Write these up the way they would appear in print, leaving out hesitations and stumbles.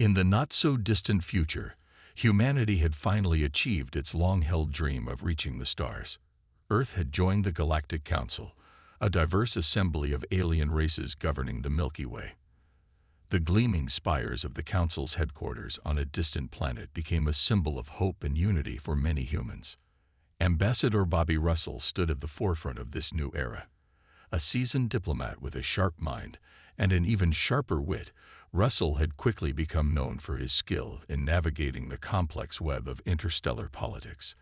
In the not-so-distant future, humanity had finally achieved its long-held dream of reaching the stars. Earth had joined the Galactic Council, a diverse assembly of alien races governing the Milky Way. The gleaming spires of the Council's headquarters on a distant planet became a symbol of hope and unity for many humans. Ambassador Bobby Russell stood at the forefront of this new era. A seasoned diplomat with a sharp mind and an even sharper wit, Russell had quickly become known for his skill in navigating the complex web of interstellar politics.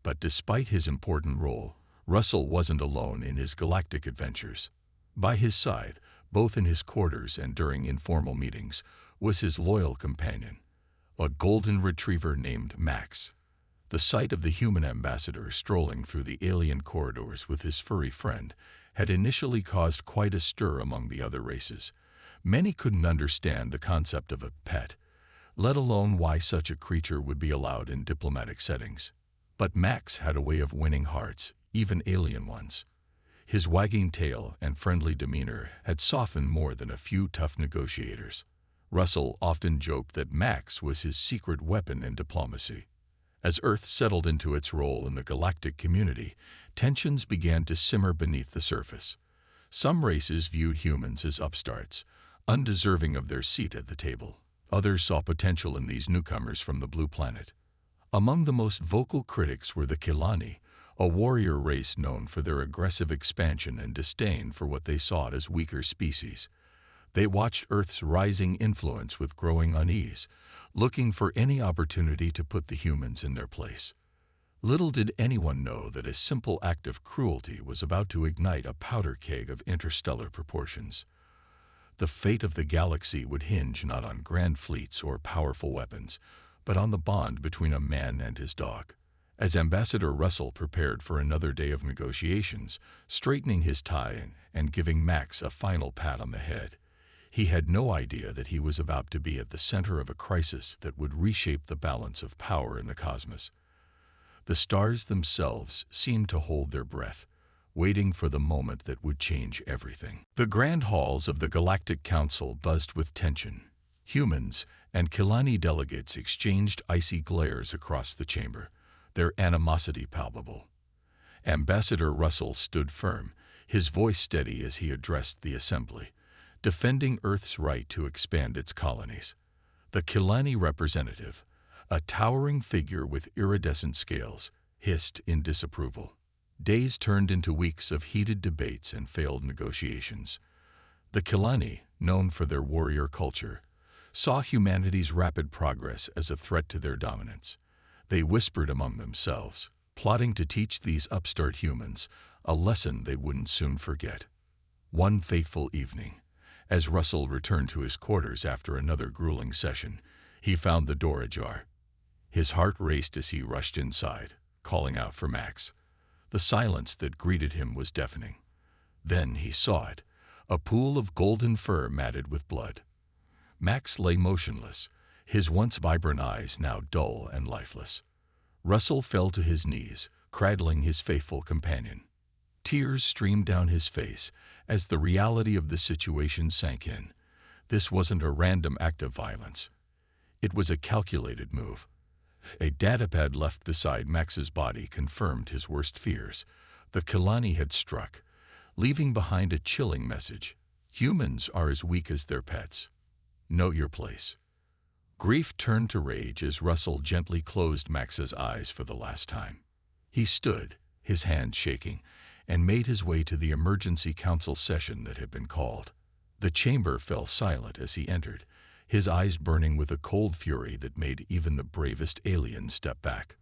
But despite his important role, Russell wasn't alone in his galactic adventures. By his side, both in his quarters and during informal meetings, was his loyal companion, a golden retriever named Max. The sight of the human ambassador strolling through the alien corridors with his furry friend had initially caused quite a stir among the other races. Many couldn't understand the concept of a pet, let alone why such a creature would be allowed in diplomatic settings. But Max had a way of winning hearts, even alien ones. His wagging tail and friendly demeanor had softened more than a few tough negotiators. Russell often joked that Max was his secret weapon in diplomacy. As Earth settled into its role in the galactic community, tensions began to simmer beneath the surface. Some races viewed humans as upstarts, undeserving of their seat at the table. Others saw potential in these newcomers from the blue planet. Among the most vocal critics were the Kilani, a warrior race known for their aggressive expansion and disdain for what they saw as weaker species. They watched Earth's rising influence with growing unease, looking for any opportunity to put the humans in their place. Little did anyone know that a simple act of cruelty was about to ignite a powder keg of interstellar proportions. The fate of the galaxy would hinge not on grand fleets or powerful weapons, but on the bond between a man and his dog. As Ambassador Russell prepared for another day of negotiations, straightening his tie and giving Max a final pat on the head, he had no idea that he was about to be at the center of a crisis that would reshape the balance of power in the cosmos. The stars themselves seemed to hold their breath, waiting for the moment that would change everything. The grand halls of the Galactic Council buzzed with tension. Humans and Kilani delegates exchanged icy glares across the chamber, their animosity palpable. Ambassador Russell stood firm, his voice steady as he addressed the assembly, defending Earth's right to expand its colonies. The Kilani representative, a towering figure with iridescent scales, hissed in disapproval. Days turned into weeks of heated debates and failed negotiations. The Kilani, known for their warrior culture, saw humanity's rapid progress as a threat to their dominance. They whispered among themselves, plotting to teach these upstart humans a lesson they wouldn't soon forget. One fateful evening, as Russell returned to his quarters after another grueling session, he found the door ajar. His heart raced as he rushed inside, calling out for Max. The silence that greeted him was deafening. Then he saw it, a pool of golden fur matted with blood. Max lay motionless, his once vibrant eyes now dull and lifeless. Russell fell to his knees, cradling his faithful companion. Tears streamed down his face as the reality of the situation sank in. This wasn't a random act of violence. It was a calculated move. A datapad left beside Max's body confirmed his worst fears. The Kilani had struck, leaving behind a chilling message. Humans are as weak as their pets. Know your place. Grief turned to rage as Russell gently closed Max's eyes for the last time. He stood, his hands shaking, and made his way to the emergency council session that had been called. The chamber fell silent as he entered, his eyes burning with a cold fury that made even the bravest alien step back.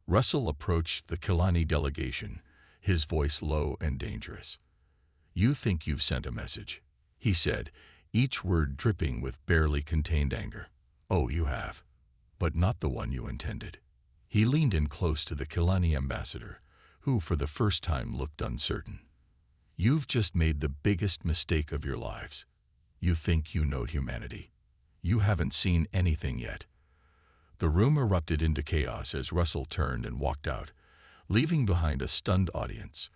Russell approached the Kilani delegation, his voice low and dangerous. "You think you've sent a message," he said, each word dripping with barely contained anger. "Oh, you have. But not the one you intended." He leaned in close to the Kilani ambassador, who for the first time looked uncertain. "You've just made the biggest mistake of your lives. You think you know humanity. You haven't seen anything yet." The room erupted into chaos as Russell turned and walked out, leaving behind a stunned audience.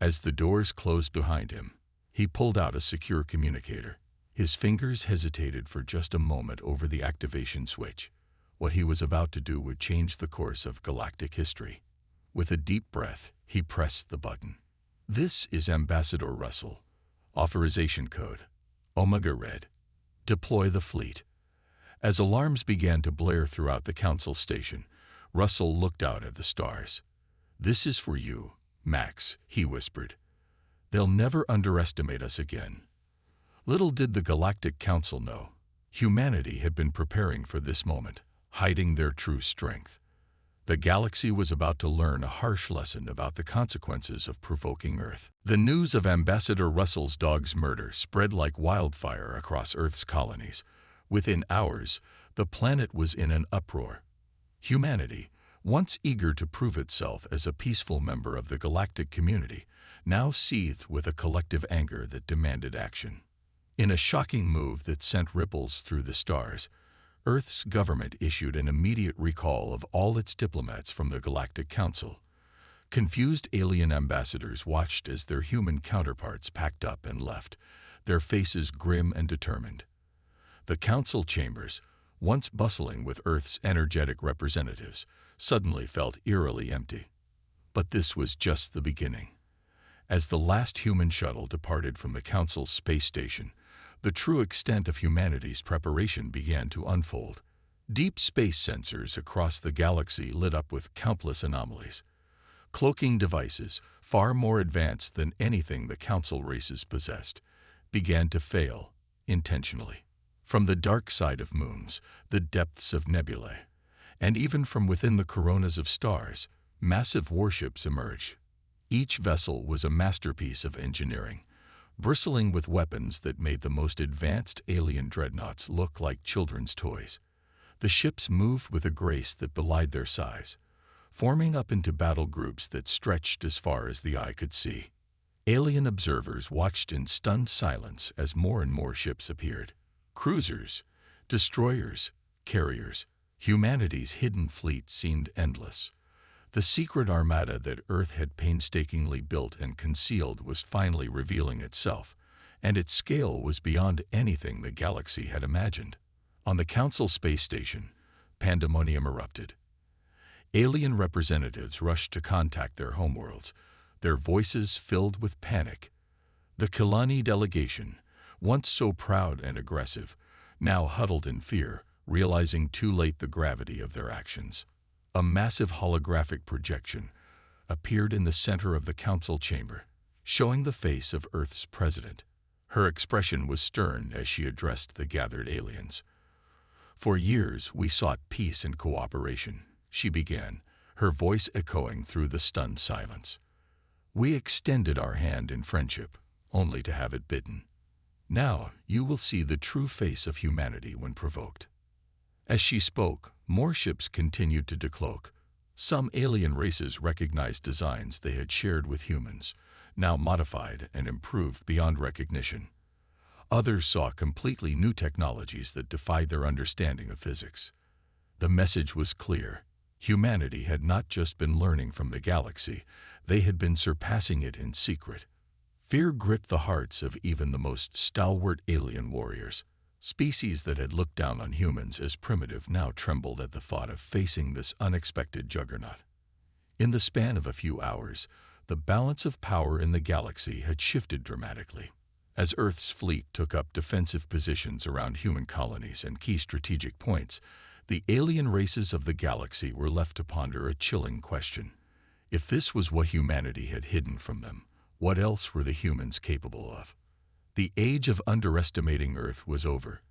As the doors closed behind him, he pulled out a secure communicator. His fingers hesitated for just a moment over the activation switch. What he was about to do would change the course of galactic history. With a deep breath, he pressed the button. "This is Ambassador Russell. Authorization code Omega Red. Deploy the fleet." As alarms began to blare throughout the council station, Russell looked out at the stars. "This is for you, Max," he whispered. "They'll never underestimate us again." Little did the Galactic Council know, humanity had been preparing for this moment, hiding their true strength. The galaxy was about to learn a harsh lesson about the consequences of provoking Earth. The news of Ambassador Russell's dog's murder spread like wildfire across Earth's colonies. Within hours, the planet was in an uproar. Humanity, once eager to prove itself as a peaceful member of the galactic community, now seethed with a collective anger that demanded action. In a shocking move that sent ripples through the stars, Earth's government issued an immediate recall of all its diplomats from the Galactic Council. Confused alien ambassadors watched as their human counterparts packed up and left, their faces grim and determined. The council chambers, once bustling with Earth's energetic representatives, suddenly felt eerily empty. But this was just the beginning. As the last human shuttle departed from the council's space station, the true extent of humanity's preparation began to unfold. Deep space sensors across the galaxy lit up with countless anomalies. Cloaking devices, far more advanced than anything the council races possessed, began to fail, intentionally. From the dark side of moons, the depths of nebulae, and even from within the coronas of stars, massive warships emerged. Each vessel was a masterpiece of engineering, bristling with weapons that made the most advanced alien dreadnoughts look like children's toys. The ships moved with a grace that belied their size, forming up into battle groups that stretched as far as the eye could see. Alien observers watched in stunned silence as more and more ships appeared. Cruisers, destroyers, carriers. Humanity's hidden fleet seemed endless. The secret armada that Earth had painstakingly built and concealed was finally revealing itself, and its scale was beyond anything the galaxy had imagined. On the Council space station, pandemonium erupted. Alien representatives rushed to contact their homeworlds, their voices filled with panic. The Kilani delegation, once so proud and aggressive, now huddled in fear, realizing too late the gravity of their actions. A massive holographic projection appeared in the center of the council chamber, showing the face of Earth's president. Her expression was stern as she addressed the gathered aliens. "For years we sought peace and cooperation," she began, her voice echoing through the stunned silence. "We extended our hand in friendship, only to have it bitten. Now you will see the true face of humanity when provoked." As she spoke, more ships continued to decloak. Some alien races recognized designs they had shared with humans, now modified and improved beyond recognition. Others saw completely new technologies that defied their understanding of physics. The message was clear. Humanity had not just been learning from the galaxy, they had been surpassing it in secret. Fear gripped the hearts of even the most stalwart alien warriors. Species that had looked down on humans as primitive now trembled at the thought of facing this unexpected juggernaut. In the span of a few hours, the balance of power in the galaxy had shifted dramatically. As Earth's fleet took up defensive positions around human colonies and key strategic points, the alien races of the galaxy were left to ponder a chilling question. If this was what humanity had hidden from them, what else were the humans capable of? The age of underestimating Earth was over,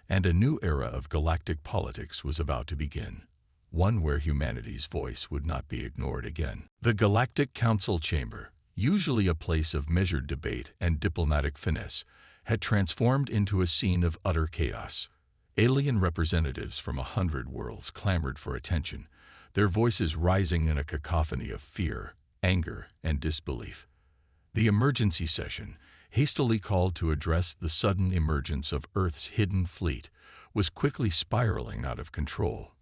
and a new era of galactic politics was about to begin, one where humanity's voice would not be ignored again. The Galactic Council Chamber, usually a place of measured debate and diplomatic finesse, had transformed into a scene of utter chaos. Alien representatives from 100 worlds clamored for attention, their voices rising in a cacophony of fear, anger, and disbelief. The emergency session, hastily called to address the sudden emergence of Earth's hidden fleet, was quickly spiraling out of control.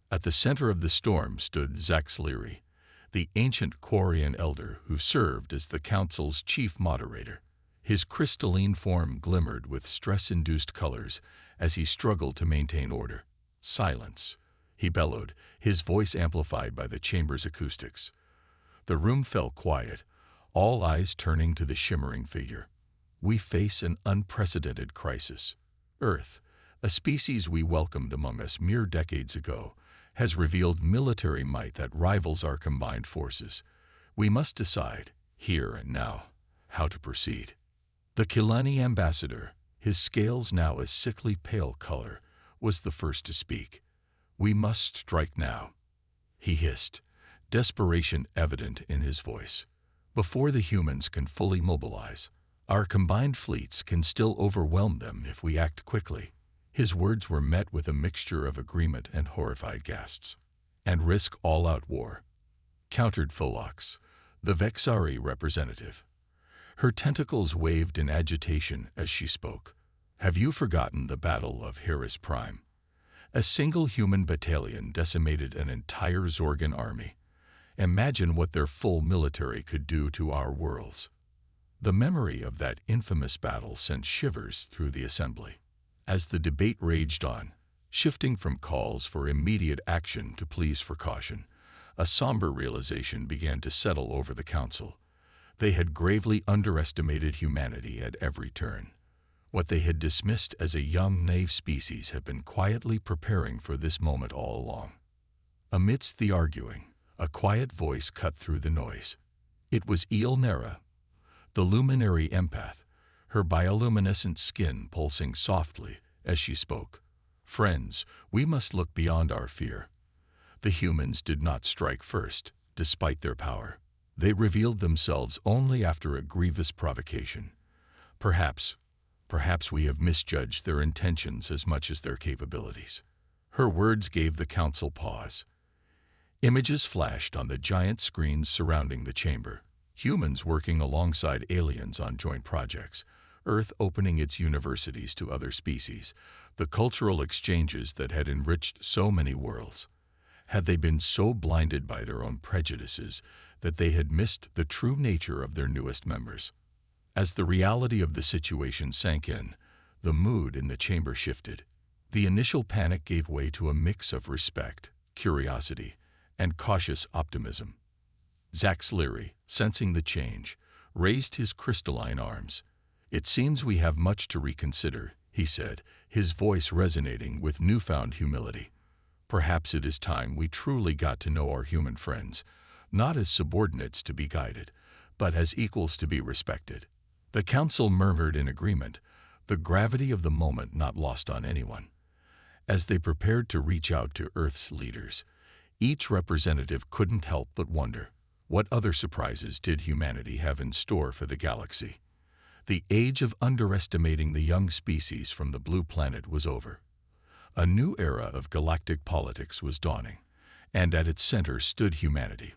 At the center of the storm stood Zax Leary, the ancient Quarian elder who served as the council's chief moderator. His crystalline form glimmered with stress-induced colors as he struggled to maintain order. "Silence," he bellowed, his voice amplified by the chamber's acoustics. The room fell quiet, all eyes turning to the shimmering figure. "We face an unprecedented crisis. Earth, a species we welcomed among us mere decades ago, has revealed military might that rivals our combined forces. We must decide, here and now, how to proceed." The Kilani ambassador, his scales now a sickly pale color, was the first to speak. "We must strike now," he hissed, desperation evident in his voice. "Before the humans can fully mobilize, our combined fleets can still overwhelm them if we act quickly." His words were met with a mixture of agreement and horrified gasps. "And risk all-out war," countered Tholox, the Vexari representative. Her tentacles waved in agitation as she spoke. "Have you forgotten the Battle of Heris Prime? A single human battalion decimated an entire Zorgan army. Imagine what their full military could do to our worlds." The memory of that infamous battle sent shivers through the assembly. As the debate raged on, shifting from calls for immediate action to pleas for caution, a somber realization began to settle over the council. They had gravely underestimated humanity at every turn. What they had dismissed as a young, naive species had been quietly preparing for this moment all along. Amidst the arguing, a quiet voice cut through the noise. It was Nera, the luminary empath, her bioluminescent skin pulsing softly as she spoke. "Friends, we must look beyond our fear. The humans did not strike first, despite their power. They revealed themselves only after a grievous provocation. Perhaps we have misjudged their intentions as much as their capabilities." Her words gave the council pause. Images flashed on the giant screens surrounding the chamber. Humans working alongside aliens on joint projects, Earth opening its universities to other species, the cultural exchanges that had enriched so many worlds. Had they been so blinded by their own prejudices that they had missed the true nature of their newest members? As the reality of the situation sank in, the mood in the chamber shifted. The initial panic gave way to a mix of respect, curiosity, and cautious optimism. Zax Leary, sensing the change, raised his crystalline arms. "It seems we have much to reconsider," he said, his voice resonating with newfound humility. "Perhaps it is time we truly got to know our human friends, not as subordinates to be guided, but as equals to be respected." The council murmured in agreement, the gravity of the moment not lost on anyone. As they prepared to reach out to Earth's leaders, each representative couldn't help but wonder, what other surprises did humanity have in store for the galaxy? The age of underestimating the young species from the blue planet was over. A new era of galactic politics was dawning, and at its center stood humanity.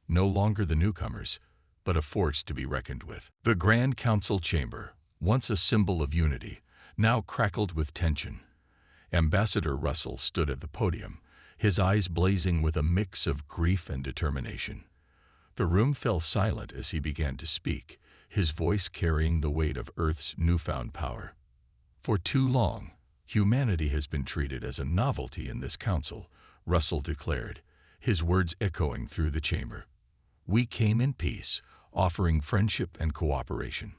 No longer the newcomers, but a force to be reckoned with. The Grand Council chamber, once a symbol of unity, now crackled with tension. Ambassador Russell stood at the podium, his eyes blazing with a mix of grief and determination. The room fell silent as he began to speak, his voice carrying the weight of Earth's newfound power. "For too long, humanity has been treated as a novelty in this council," Russell declared, his words echoing through the chamber. "We came in peace, offering friendship and cooperation.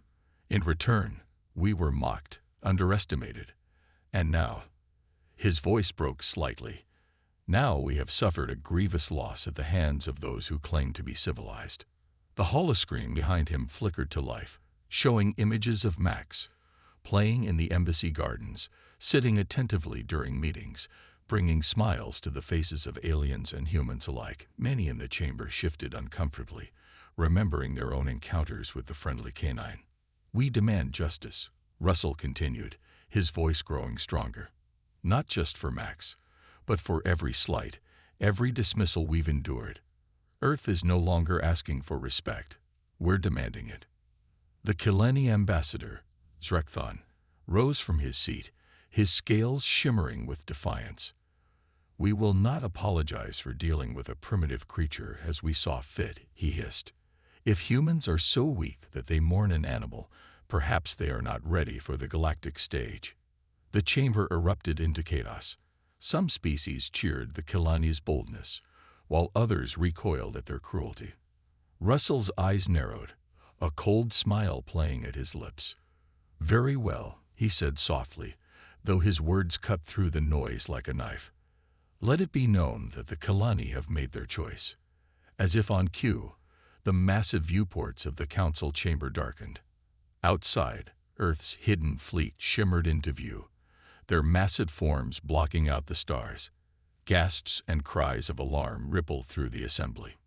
In return, we were mocked, underestimated. And now," his voice broke slightly, "now we have suffered a grievous loss at the hands of those who claim to be civilized." The holoscreen behind him flickered to life, showing images of Max, playing in the embassy gardens, sitting attentively during meetings, bringing smiles to the faces of aliens and humans alike. Many in the chamber shifted uncomfortably, remembering their own encounters with the friendly canine. "We demand justice," Russell continued, his voice growing stronger. "Not just for Max, but for every slight, every dismissal we've endured. Earth is no longer asking for respect. We're demanding it." The Kileni ambassador, Zrekthon, rose from his seat, his scales shimmering with defiance. "We will not apologize for dealing with a primitive creature as we saw fit," he hissed. "If humans are so weak that they mourn an animal, Perhaps they are not ready for the galactic stage. The chamber erupted into chaos. Some species cheered the Kilani's boldness, while others recoiled at their cruelty. Russell's eyes narrowed, a cold smile playing at his lips. "Very well," he said softly, though his words cut through the noise like a knife. "Let it be known that the Kilani have made their choice." As if on cue, the massive viewports of the council chamber darkened. Outside, Earth's hidden fleet shimmered into view, their massive forms blocking out the stars. Gasps and cries of alarm rippled through the assembly.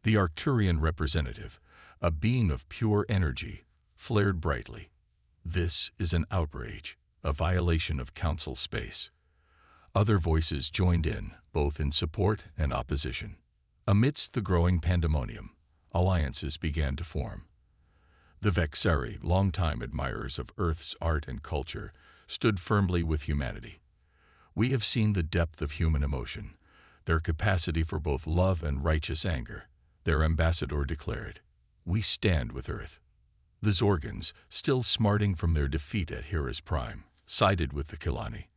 The Arcturian representative, a being of pure energy, flared brightly. "This is an outrage, a violation of council space." Other voices joined in, both in support and opposition. Amidst the growing pandemonium, alliances began to form. The Vexari, longtime admirers of Earth's art and culture, stood firmly with humanity. "We have seen the depth of human emotion, their capacity for both love and righteous anger," their ambassador declared. "We stand with Earth." The Zorgans, still smarting from their defeat at Hera's Prime, sided with the Kilani.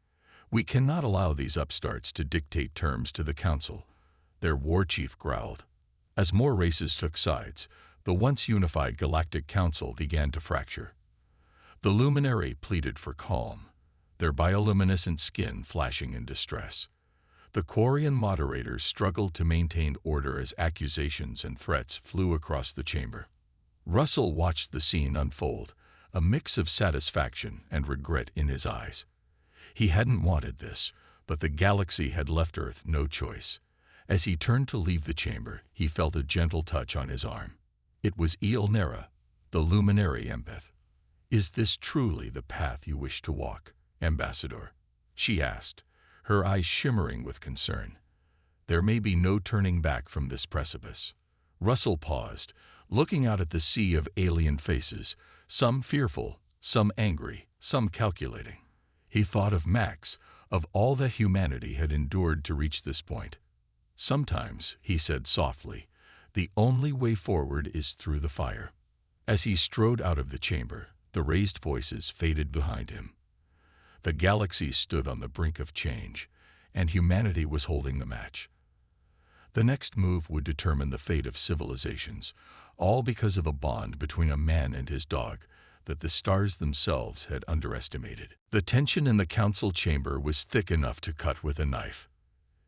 "We cannot allow these upstarts to dictate terms to the Council," their war chief growled. As more races took sides, the once unified Galactic Council began to fracture. The Luminary pleaded for calm, their bioluminescent skin flashing in distress. The Quarian moderators struggled to maintain order as accusations and threats flew across the chamber. Russell watched the scene unfold, a mix of satisfaction and regret in his eyes. He hadn't wanted this, but the galaxy had left Earth no choice. As he turned to leave the chamber, he felt a gentle touch on his arm. It was Eilnera, the luminary empath. "Is this truly the path you wish to walk, Ambassador?" she asked, her eyes shimmering with concern. "There may be no turning back from this precipice." Russell paused, looking out at the sea of alien faces, some fearful, some angry, some calculating. He thought of Max, of all that humanity had endured to reach this point. "Sometimes," he said softly, "the only way forward is through the fire." As he strode out of the chamber, the raised voices faded behind him. The galaxy stood on the brink of change, and humanity was holding the match. The next move would determine the fate of civilizations, all because of a bond between a man and his dog that the stars themselves had underestimated. The tension in the council chamber was thick enough to cut with a knife.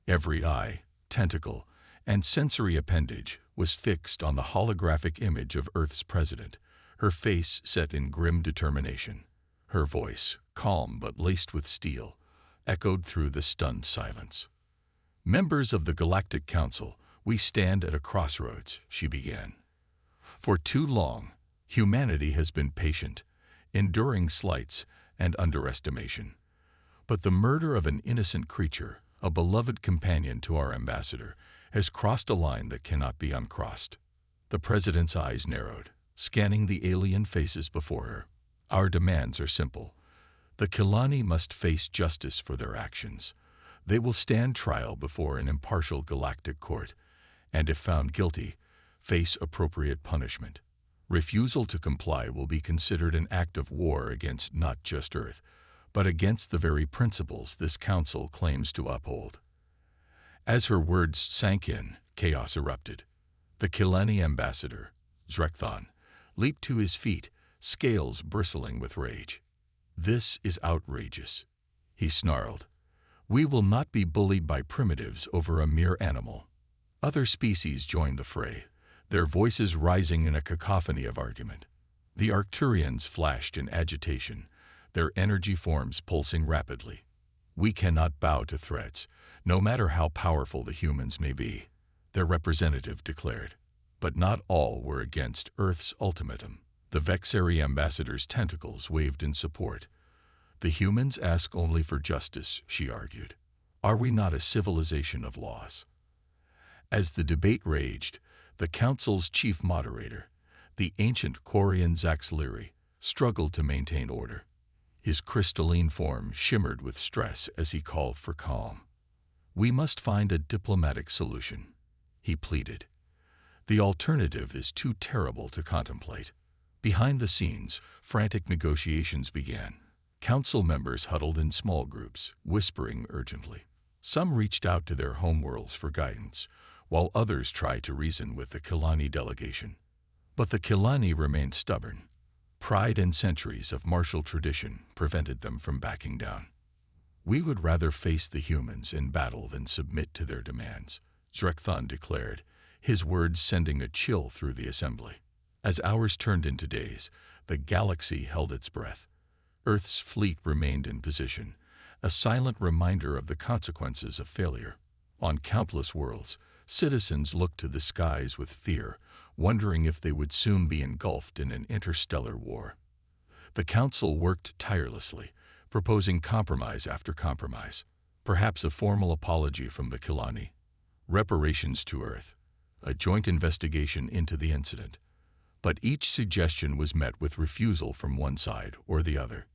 Every eye, tentacle, and sensory appendage was fixed on the holographic image of Earth's president, her face set in grim determination. Her voice, calm but laced with steel, echoed through the stunned silence. "Members of the Galactic Council, we stand at a crossroads," she began. "For too long, humanity has been patient, enduring slights and underestimation. But the murder of an innocent creature, a beloved companion to our ambassador, has crossed a line that cannot be uncrossed." The president's eyes narrowed, scanning the alien faces before her. "Our demands are simple. The Kilani must face justice for their actions. They will stand trial before an impartial galactic court, and if found guilty, face appropriate punishment. Refusal to comply will be considered an act of war against not just Earth, but against the very principles this council claims to uphold." As her words sank in, chaos erupted. The Kilani ambassador, Zrekthon, leaped to his feet, scales bristling with rage. "This is outrageous," he snarled. "We will not be bullied by primitives over a mere animal." Other species joined the fray, their voices rising in a cacophony of argument. The Arcturians flashed in agitation, their energy forms pulsing rapidly. "We cannot bow to threats, no matter how powerful the humans may be," their representative declared. But not all were against Earth's ultimatum. The Vexari ambassador's tentacles waved in support. "The humans ask only for justice," she argued. "Are we not a civilization of laws?" As the debate raged, the council's chief moderator, the ancient Quarian Zaxliri, struggled to maintain order. His crystalline form shimmered with stress as he called for calm. "We must find a diplomatic solution," he pleaded. "The alternative is too terrible to contemplate." Behind the scenes, frantic negotiations began. Council members huddled in small groups, whispering urgently. Some reached out to their homeworlds for guidance, while others tried to reason with the Kilani delegation. But the Kilani remained stubborn. Pride and centuries of martial tradition prevented them from backing down. "We would rather face the humans in battle than submit to their demands," Zrekthon declared, his words sending a chill through the assembly. As hours turned into days, the galaxy held its breath. Earth's fleet remained in position, a silent reminder of the consequences of failure. On countless worlds, citizens looked to the skies with fear, wondering if they would soon be engulfed in an interstellar war. The Council worked tirelessly, proposing compromise after compromise, perhaps a formal apology from the Kilani, reparations to Earth, a joint investigation into the incident. But each suggestion was met with refusal from one side or the other.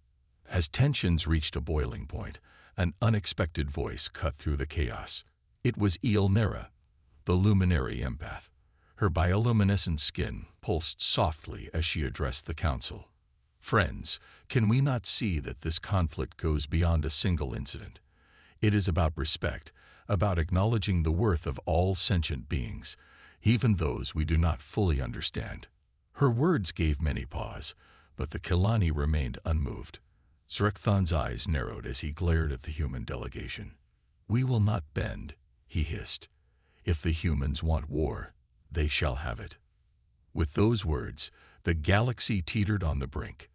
As tensions reached a boiling point, an unexpected voice cut through the chaos. It was Nera, the luminary empath. Her bioluminescent skin pulsed softly as she addressed the Council. "Friends, can we not see that this conflict goes beyond a single incident? It is about respect, about acknowledging the worth of all sentient beings, even those we do not fully understand." Her words gave many pause, but the Kilani remained unmoved. Zrekthon's eyes narrowed as he glared at the human delegation. "We will not bend," he hissed. "If the humans want war, they shall have it." With those words, the galaxy teetered on the brink.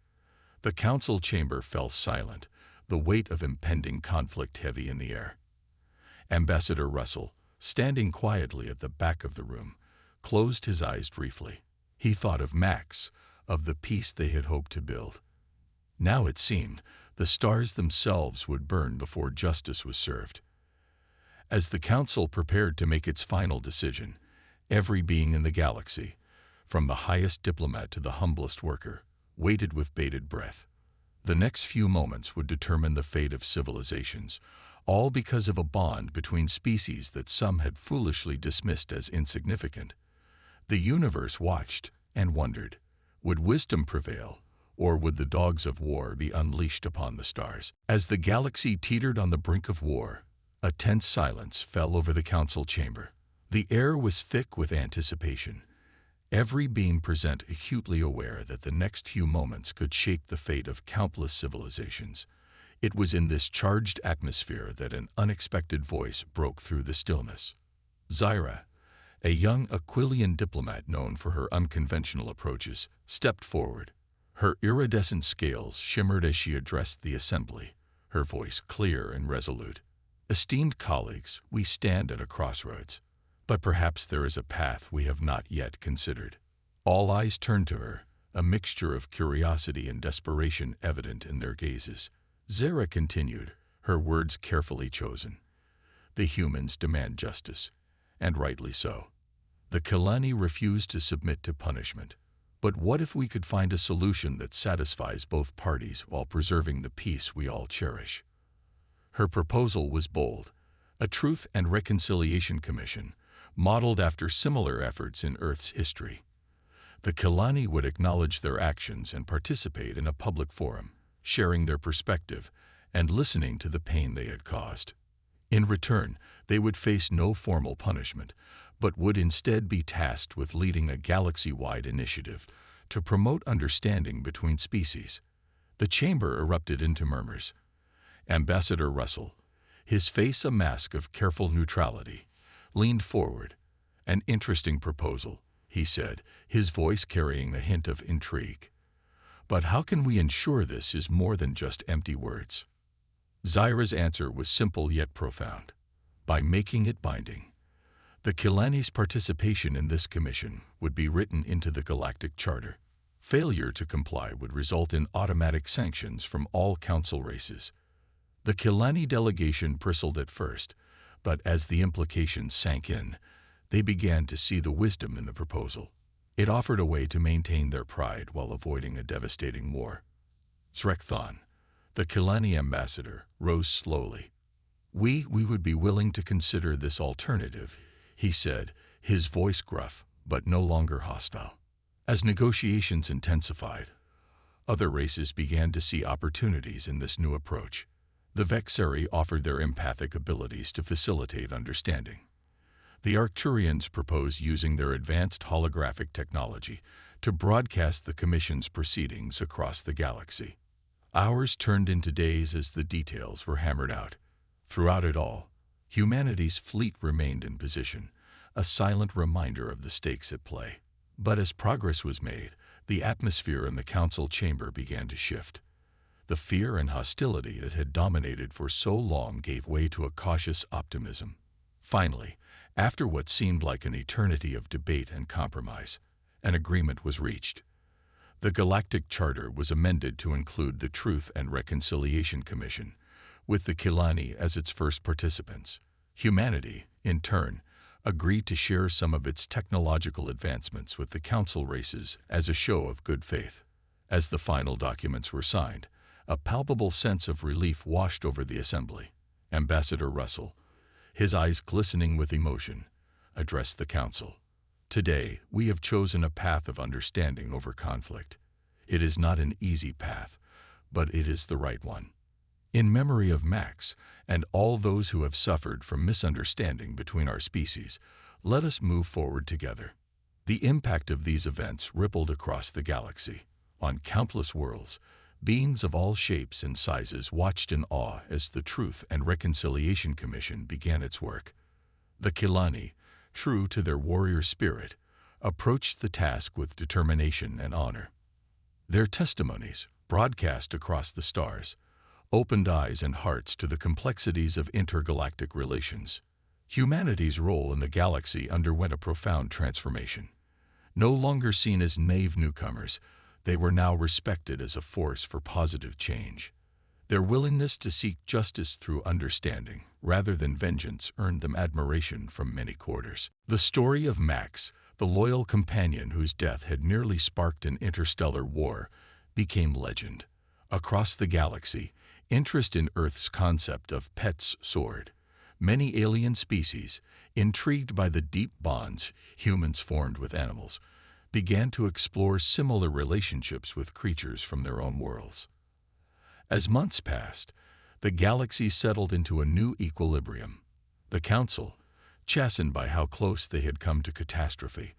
The council chamber fell silent, the weight of impending conflict heavy in the air. Ambassador Russell, standing quietly at the back of the room, closed his eyes briefly. He thought of Max, of the peace they had hoped to build. Now it seemed the stars themselves would burn before justice was served. As the council prepared to make its final decision, every being in the galaxy, from the highest diplomat to the humblest worker, waited with bated breath. The next few moments would determine the fate of civilizations, all because of a bond between species that some had foolishly dismissed as insignificant. The universe watched and wondered, would wisdom prevail, or would the dogs of war be unleashed upon the stars? As the galaxy teetered on the brink of war, a tense silence fell over the council chamber. The air was thick with anticipation, every being present acutely aware that the next few moments could shape the fate of countless civilizations. It was in this charged atmosphere that an unexpected voice broke through the stillness. Zyra, a young Aquilian diplomat known for her unconventional approaches, stepped forward. Her iridescent scales shimmered as she addressed the assembly, her voice clear and resolute. "Esteemed colleagues, we stand at a crossroads, but perhaps there is a path we have not yet considered." All eyes turned to her, a mixture of curiosity and desperation evident in their gazes. Zara continued, her words carefully chosen. "The humans demand justice, and rightly so. The Kilani refuse to submit to punishment. But what if we could find a solution that satisfies both parties while preserving the peace we all cherish?" Her proposal was bold, a Truth and Reconciliation Commission, modeled after similar efforts in Earth's history. The Kilani would acknowledge their actions and participate in a public forum, sharing their perspective and listening to the pain they had caused. In return, they would face no formal punishment, but would instead be tasked with leading a galaxy-wide initiative to promote understanding between species. The chamber erupted into murmurs. Ambassador Russell, his face a mask of careful neutrality, leaned forward. "An interesting proposal," he said, his voice carrying the hint of intrigue. "But how can we ensure this is more than just empty words?" Zyra's answer was simple yet profound. "By making it binding. The Kilani's participation in this commission would be written into the Galactic Charter. Failure to comply would result in automatic sanctions from all council races." The Kilani delegation bristled at first, but as the implications sank in, they began to see the wisdom in the proposal. It offered a way to maintain their pride while avoiding a devastating war. Zrekthon, the Kilani ambassador, rose slowly. We would be willing to consider this alternative," he said, his voice gruff, but no longer hostile. As negotiations intensified, other races began to see opportunities in this new approach. The Vexeri offered their empathic abilities to facilitate understanding. The Arcturians proposed using their advanced holographic technology to broadcast the Commission's proceedings across the galaxy. Hours turned into days as the details were hammered out. Throughout it all, humanity's fleet remained in position, a silent reminder of the stakes at play. But as progress was made, the atmosphere in the council chamber began to shift. The fear and hostility that had dominated for so long gave way to a cautious optimism. Finally, after what seemed like an eternity of debate and compromise, an agreement was reached. The Galactic Charter was amended to include the Truth and Reconciliation Commission, with the Kilani as its first participants. Humanity, in turn, agreed to share some of its technological advancements with the Council races as a show of good faith. As the final documents were signed, a palpable sense of relief washed over the assembly. Ambassador Russell, his eyes glistening with emotion, addressed the Council. Today, we have chosen a path of understanding over conflict. It is not an easy path, but it is the right one. In memory of Max and all those who have suffered from misunderstanding between our species, let us move forward together. The impact of these events rippled across the galaxy. On countless worlds, beings of all shapes and sizes watched in awe as the Truth and Reconciliation Commission began its work. The Kilani, true to their warrior spirit, approached the task with determination and honor. Their testimonies, broadcast across the stars, opened eyes and hearts to the complexities of intergalactic relations. Humanity's role in the galaxy underwent a profound transformation. No longer seen as naive newcomers, they were now respected as a force for positive change. Their willingness to seek justice through understanding, rather than vengeance, earned them admiration from many quarters. The story of Max, the loyal companion whose death had nearly sparked an interstellar war, became legend. Across the galaxy, interest in Earth's concept of pets soared. Many alien species, intrigued by the deep bonds humans formed with animals, began to explore similar relationships with creatures from their own worlds. As months passed, the galaxy settled into a new equilibrium. The Council, chastened by how close they had come to catastrophe,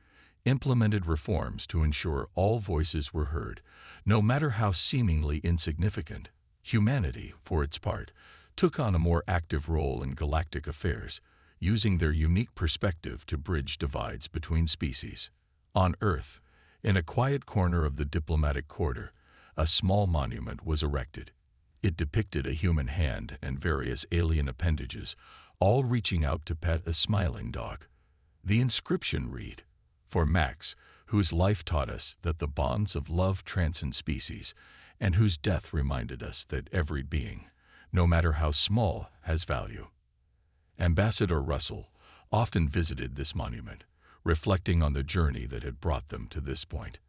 implemented reforms to ensure all voices were heard, no matter how seemingly insignificant. Humanity, for its part, took on a more active role in galactic affairs, using their unique perspective to bridge divides between species. On Earth, in a quiet corner of the diplomatic quarter, a small monument was erected. It depicted a human hand and various alien appendages, all reaching out to pet a smiling dog. The inscription read, "For Max, whose life taught us that the bonds of love transcend species, and whose death reminded us that every being, no matter how small, has value." Ambassador Russell often visited this monument, reflecting on the journey that had brought them to this point.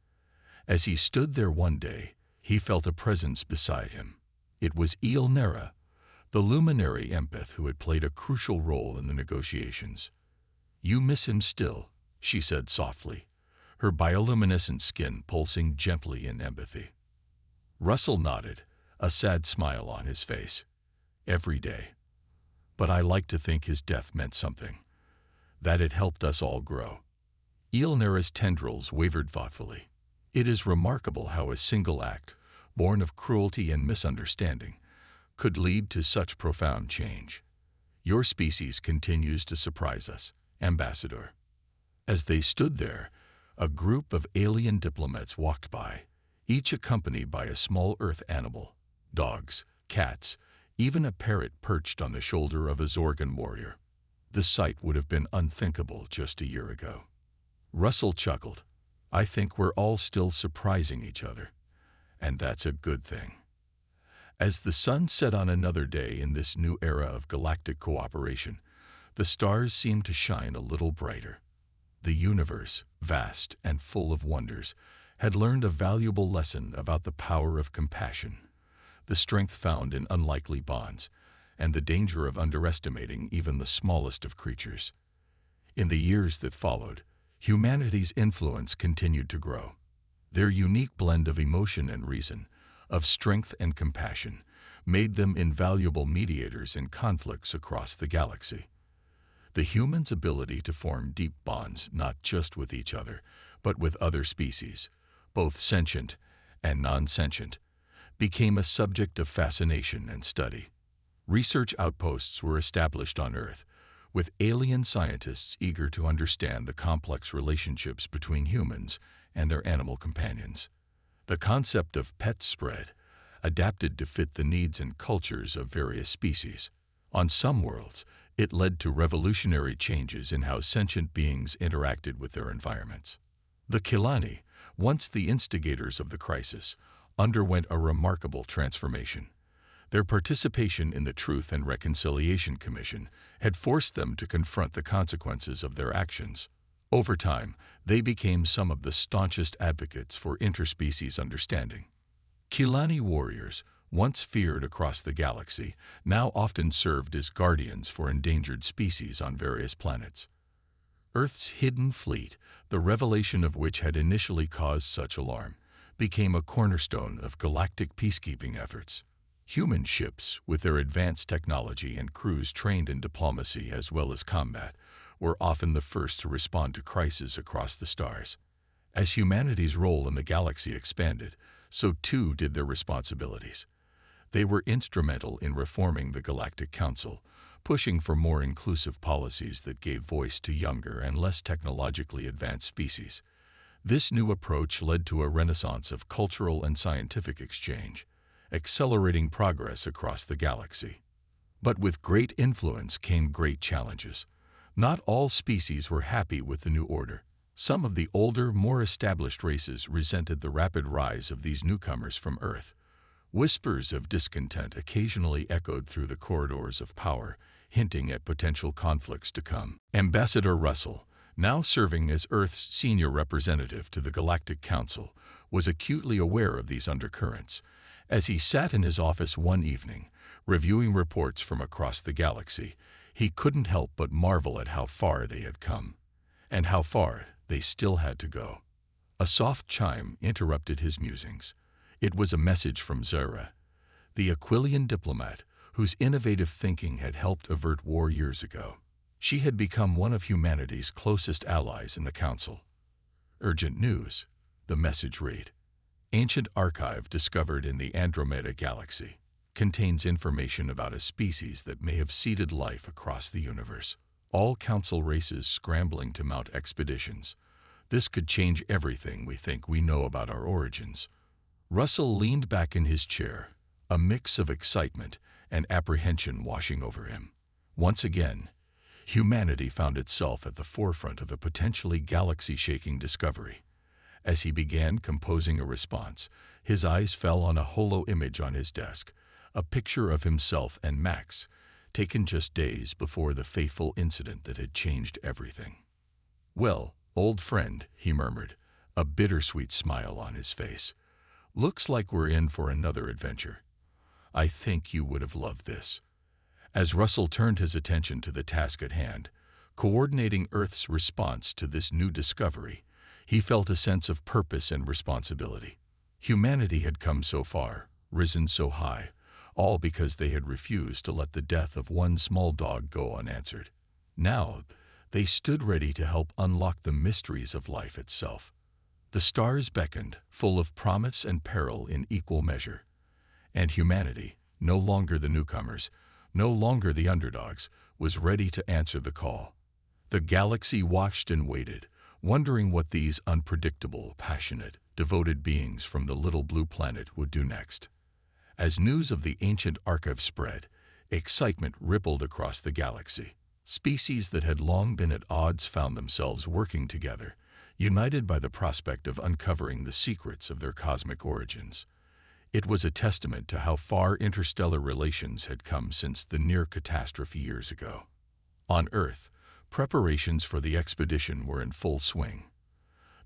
As he stood there one day, he felt a presence beside him. It was Nera, the luminary empath who had played a crucial role in the negotiations. "You miss him still," she said softly, her bioluminescent skin pulsing gently in empathy. Russell nodded, a sad smile on his face. "Every day. But I like to think his death meant something, that it helped us all grow." Nera's tendrils wavered thoughtfully. "It is remarkable how a single act, born of cruelty and misunderstanding, could lead to such profound change. Your species continues to surprise us, Ambassador." As they stood there, a group of alien diplomats walked by, each accompanied by a small Earth animal, dogs, cats, even a parrot perched on the shoulder of a Zorgan warrior. The sight would have been unthinkable just a year ago. Russell chuckled. "I think we're all still surprising each other, and that's a good thing." As the sun set on another day in this new era of galactic cooperation, the stars seemed to shine a little brighter. The universe, vast and full of wonders, had learned a valuable lesson about the power of compassion, the strength found in unlikely bonds, and the danger of underestimating even the smallest of creatures. In the years that followed, humanity's influence continued to grow. Their unique blend of emotion and reason, of strength and compassion, made them invaluable mediators in conflicts across the galaxy. The humans' ability to form deep bonds not just with each other, but with other species, both sentient and non-sentient, became a subject of fascination and study. Research outposts were established on Earth, with alien scientists eager to understand the complex relationships between humans and their animal companions. The concept of pets spread, adapted to fit the needs and cultures of various species. On some worlds, it led to revolutionary changes in how sentient beings interacted with their environments. The Kilani, once the instigators of the crisis, underwent a remarkable transformation. Their participation in the Truth and Reconciliation Commission had forced them to confront the consequences of their actions. Over time, they became some of the staunchest advocates for interspecies understanding. Kilani warriors, once feared across the galaxy, now often served as guardians for endangered species on various planets. Earth's hidden fleet, the revelation of which had initially caused such alarm, became a cornerstone of galactic peacekeeping efforts. Human ships, with their advanced technology and crews trained in diplomacy as well as combat, were often the first to respond to crises across the stars. As humanity's role in the galaxy expanded, so too did their responsibilities. They were instrumental in reforming the Galactic Council, pushing for more inclusive policies that gave voice to younger and less technologically advanced species. This new approach led to a renaissance of cultural and scientific exchange, accelerating progress across the galaxy. But with great influence came great challenges. Not all species were happy with the new order. Some of the older, more established races resented the rapid rise of these newcomers from Earth. Whispers of discontent occasionally echoed through the corridors of power, hinting at potential conflicts to come. Ambassador Russell, now serving as Earth's senior representative to the Galactic Council, was acutely aware of these undercurrents. As he sat in his office one evening, reviewing reports from across the galaxy, he couldn't help but marvel at how far they had come, and how far they still had to go. A soft chime interrupted his musings. It was a message from Zara, the Aquilian diplomat whose innovative thinking had helped avert war years ago. She had become one of humanity's closest allies in the Council. Urgent news, the message read. Ancient archive discovered in the Andromeda Galaxy contains information about a species that may have seeded life across the universe. All Council races scrambling to mount expeditions. This could change everything we think we know about our origins. Russell leaned back in his chair, a mix of excitement and apprehension washing over him. Once again, humanity found itself at the forefront of a potentially galaxy-shaking discovery. As he began composing a response, his eyes fell on a holo image on his desk, a picture of himself and Max, taken just days before the fateful incident that had changed everything. "Well, old friend," he murmured, a bittersweet smile on his face. "Looks like we're in for another adventure. I think you would have loved this." As Russell turned his attention to the task at hand, coordinating Earth's response to this new discovery, he felt a sense of purpose and responsibility. Humanity had come so far, risen so high, all because they had refused to let the death of one small dog go unanswered. Now, they stood ready to help unlock the mysteries of life itself. The stars beckoned, full of promise and peril in equal measure. And humanity, no longer the newcomers, no longer the underdogs, was ready to answer the call. The galaxy watched and waited, wondering what these unpredictable, passionate, devoted beings from the little blue planet would do next. As news of the ancient archive spread, excitement rippled across the galaxy. Species that had long been at odds found themselves working together, united by the prospect of uncovering the secrets of their cosmic origins. It was a testament to how far interstellar relations had come since the near catastrophe years ago. On Earth, preparations for the expedition were in full swing.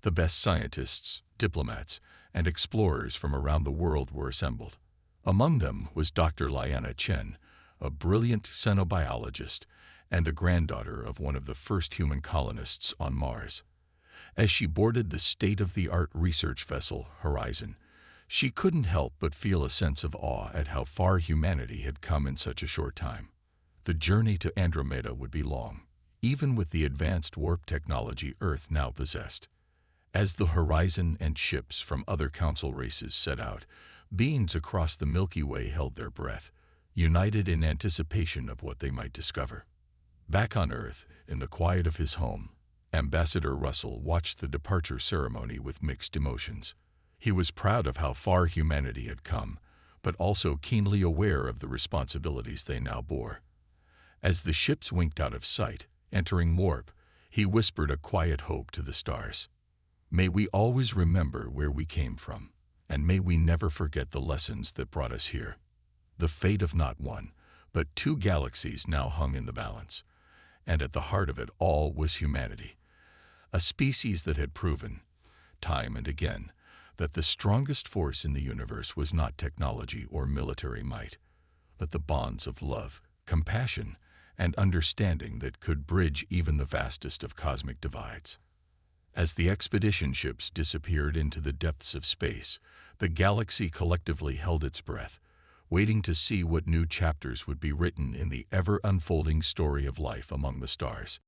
The best scientists, diplomats, and explorers from around the world were assembled. Among them was Dr. Liana Chen, a brilliant xenobiologist and the granddaughter of one of the first human colonists on Mars. As she boarded the state-of-the-art research vessel, Horizon, she couldn't help but feel a sense of awe at how far humanity had come in such a short time. The journey to Andromeda would be long, even with the advanced warp technology Earth now possessed. As the Horizon and ships from other Council races set out, beings across the Milky Way held their breath, united in anticipation of what they might discover. Back on Earth, in the quiet of his home, Ambassador Russell watched the departure ceremony with mixed emotions. He was proud of how far humanity had come, but also keenly aware of the responsibilities they now bore. As the ships winked out of sight, entering warp, he whispered a quiet hope to the stars. May we always remember where we came from, and may we never forget the lessons that brought us here. The fate of not one, but two galaxies now hung in the balance, and at the heart of it all was humanity, a species that had proven, time and again, that the strongest force in the universe was not technology or military might, but the bonds of love, compassion, and understanding that could bridge even the vastest of cosmic divides. As the expedition ships disappeared into the depths of space, the galaxy collectively held its breath, waiting to see what new chapters would be written in the ever-unfolding story of life among the stars.